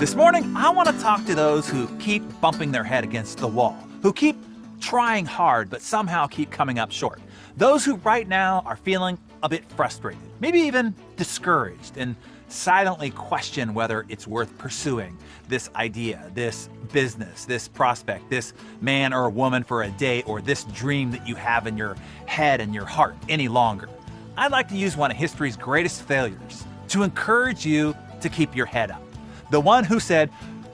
This morning, I want to talk to those who keep bumping their head against the wall, who keep trying hard but somehow keep coming up short. Those who right now are feeling a bit frustrated, maybe even discouraged, and silently question whether it's worth pursuing this idea, this business, this prospect, this man or woman for a day, or this dream that you have in your head and your heart any longer. I'd like to use one of history's greatest failures to encourage you to keep your head up. The one who said,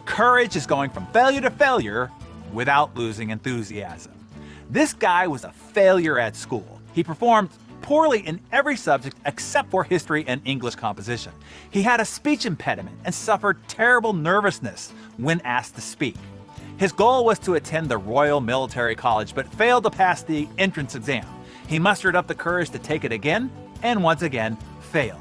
courage is going from failure to failure without losing enthusiasm. This guy was a failure at school. He performed poorly in every subject except for history and English composition. He had a speech impediment and suffered terrible nervousness when asked to speak. His goal was to attend the Royal Military College, but failed to pass the entrance exam. He mustered up the courage to take it again, and once again failed.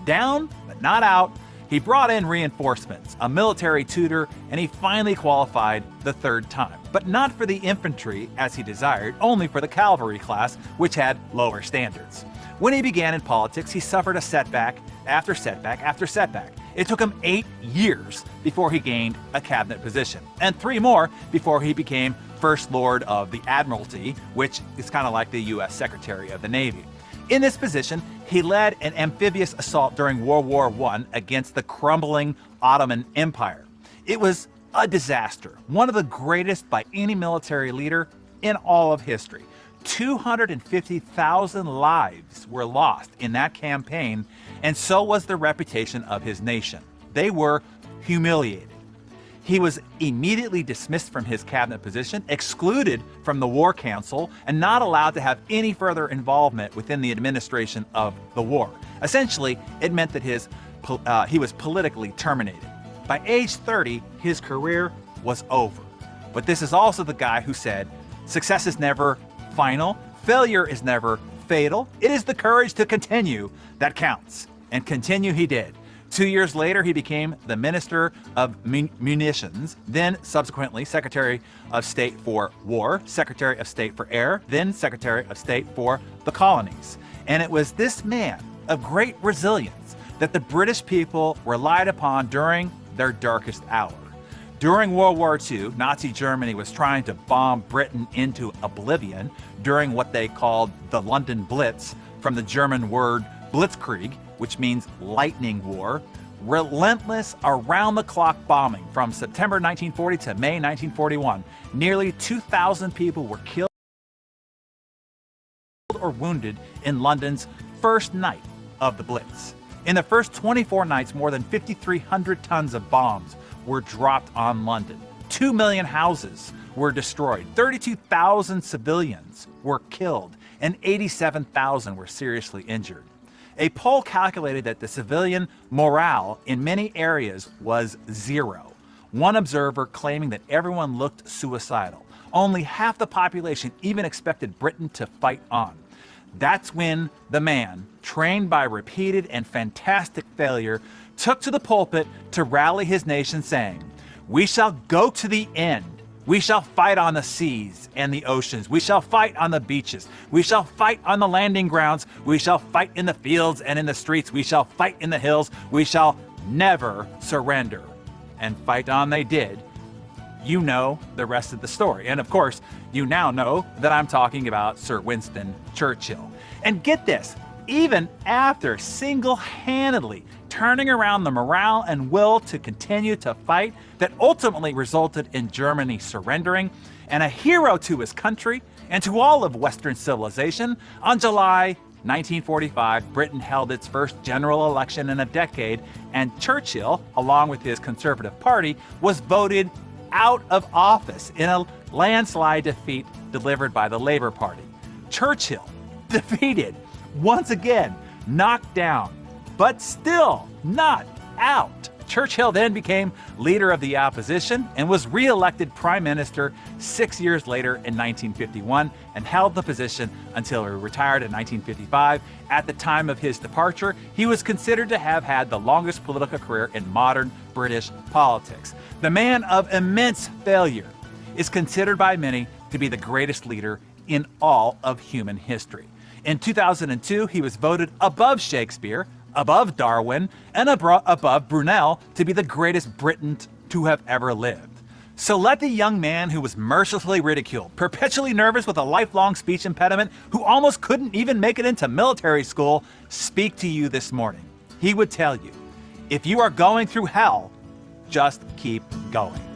Down, but not out, he brought in reinforcements, a military tutor, and he finally qualified the third time. But not for the infantry as he desired, only for the cavalry class, which had lower standards. When he began in politics, he suffered a setback after setback after setback. It took him 8 years before he gained a cabinet position, and 3 more before he became First Lord of the Admiralty, which is kind of like the U.S. Secretary of the Navy. In this position, he led an amphibious assault during World War I against the crumbling Ottoman Empire. It was a disaster, one of the greatest by any military leader in all of history. 250,000 lives were lost in that campaign, and so was the reputation of his nation. They were humiliated. He was immediately dismissed from his cabinet position, excluded from the War Council, and not allowed to have any further involvement within the administration of the war. Essentially, it meant that he was politically terminated. By age 30, his career was over. But this is also the guy who said, success is never final, failure is never fatal. It is the courage to continue that counts. And continue he did. 2 years later, he became the Minister of Munitions, then subsequently Secretary of State for War, Secretary of State for Air, then Secretary of State for the Colonies. And it was this man of great resilience that the British people relied upon during their darkest hour. During World War II, Nazi Germany was trying to bomb Britain into oblivion during what they called the London Blitz, from the German word Blitzkrieg, which means lightning war. Relentless, around-the-clock bombing from September 1940 to May 1941. Nearly 2,000 people were killed or wounded in London's first night of the Blitz. In the first 24 nights, more than 5,300 tons of bombs were dropped on London. 2 million houses were destroyed. 32,000 civilians were killed, and 87,000 were seriously injured. A poll calculated that the civilian morale in many areas was zero. One observer claiming that everyone looked suicidal. Only half the population even expected Britain to fight on. That's when the man, trained by repeated and fantastic failure, took to the pulpit to rally his nation, saying, "We shall go to the end. We shall fight on the seas and the oceans. We shall fight on the beaches. We shall fight on the landing grounds. We shall fight in the fields and in the streets. We shall fight in the hills. We shall never surrender." And fight on they did. You know the rest of the story. And of course, you now know that I'm talking about Sir Winston Churchill. And get this, even after single-handedly turning around the morale and will to continue to fight that ultimately resulted in Germany surrendering, and a hero to his country and to all of Western civilization, on July 1945, Britain held its first general election in a decade, and Churchill, along with his Conservative Party, was voted out of office in a landslide defeat delivered by the Labour Party. Churchill, defeated, once again, knocked down, but still not out. Churchill then became leader of the opposition and was re-elected prime minister 6 years later in 1951 and held the position until he retired in 1955. At the time of his departure, he was considered to have had the longest political career in modern British politics. The man of immense failure is considered by many to be the greatest leader in all of human history. In 2002, he was voted above Shakespeare above Darwin, and above Brunel to be the greatest Briton to have ever lived. So let the young man who was mercilessly ridiculed, perpetually nervous with a lifelong speech impediment, who almost couldn't even make it into military school, speak to you this morning. He would tell you, if you are going through hell, just keep going.